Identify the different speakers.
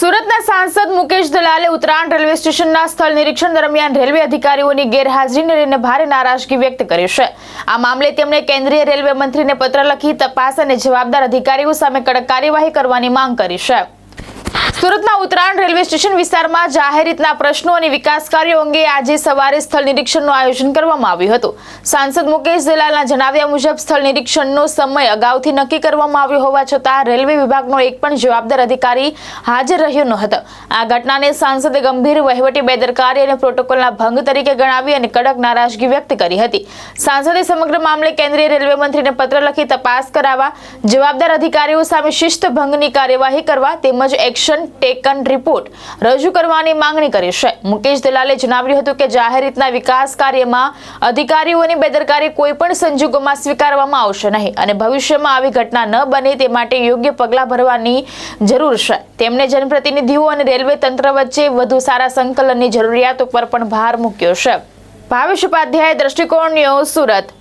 Speaker 1: સુરતના સાંસદ મુકેશ દલાલે ઉત્તરાયણ રેલવે સ્ટેશનના સ્થળ નિરીક્ષણ દરમિયાન રેલવે અધિકારીઓની ગેરહાજરીને લઈને ભારે નારાજગી વ્યક્ત કરી છે। આ મામલે તેમણે કેન્દ્રીય રેલવે મંત્રીને પત્ર લખી તપાસ અને જવાબદાર અધિકારીઓ સામે કડક કાર્યવાહી કરવાની માંગ કરી છે। સુરતના ઉત્તરાયણ રેલવે સ્ટેશન વિસ્તારમાં જાહેર હિતના પ્રશ્નો અને વિકાસ કાર્યો અંગે આજે સવારે સ્થળ નિરીક્ષણનું આયોજન કરવામાં આવ્યું હતું। સાંસદ મુકેશ દલાલના જણાવ્યા મુજબ સ્થળ નિરીક્ષણનો સમય અગાઉથી નક્કી કરવામાં આવ્યો હોવા છતાં રેલવે વિભાગનો એક પણ જવાબદાર અધિકારી હાજર રહ્યો ન હતો। આ ઘટનાને સાંસદે ગંભીર વહીવટી બેદરકારી અને પ્રોટોકોલના ભંગ તરીકે ગણાવી અને કડક નારાજગી વ્યક્ત કરી હતી। સાંસદે સમગ્ર મામલે કેન્દ્રીય રેલવે મંત્રીને પત્ર લખી તપાસ કરાવવા, જવાબદાર અધિકારીઓ સામે શિસ્ત ભંગની કાર્યવાહી કરવા તેમજ એક્શન ટેકન રિપોર્ટ રજૂ કરવાની માંગણી કરી છે। મુકેશ દલાલે જણાવ્યું હતું કે જાહેર હિતના વિકાસ કાર્યમાં અધિકારીઓની બેદરકારી કોઈ પણ સંજોગોમાં સ્વીકારવામાં આવશે નહીં અને ભવિષ્યમાં આવી ઘટના ન બને તે માટે યોગ્ય પગલાં ભરવાની જરૂર છે। તેમણે જનપ્રતિનિધિઓ અને રેલવે તંત્ર વચ્ચે વધુ સારા સંકલનની જરૂરિયાતો પર પણ ભાર મૂક્યો છે। ભાવેશ ઉપાધ્યાય, દ્રષ્ટિકોણ ન્યૂઝ, સુરત।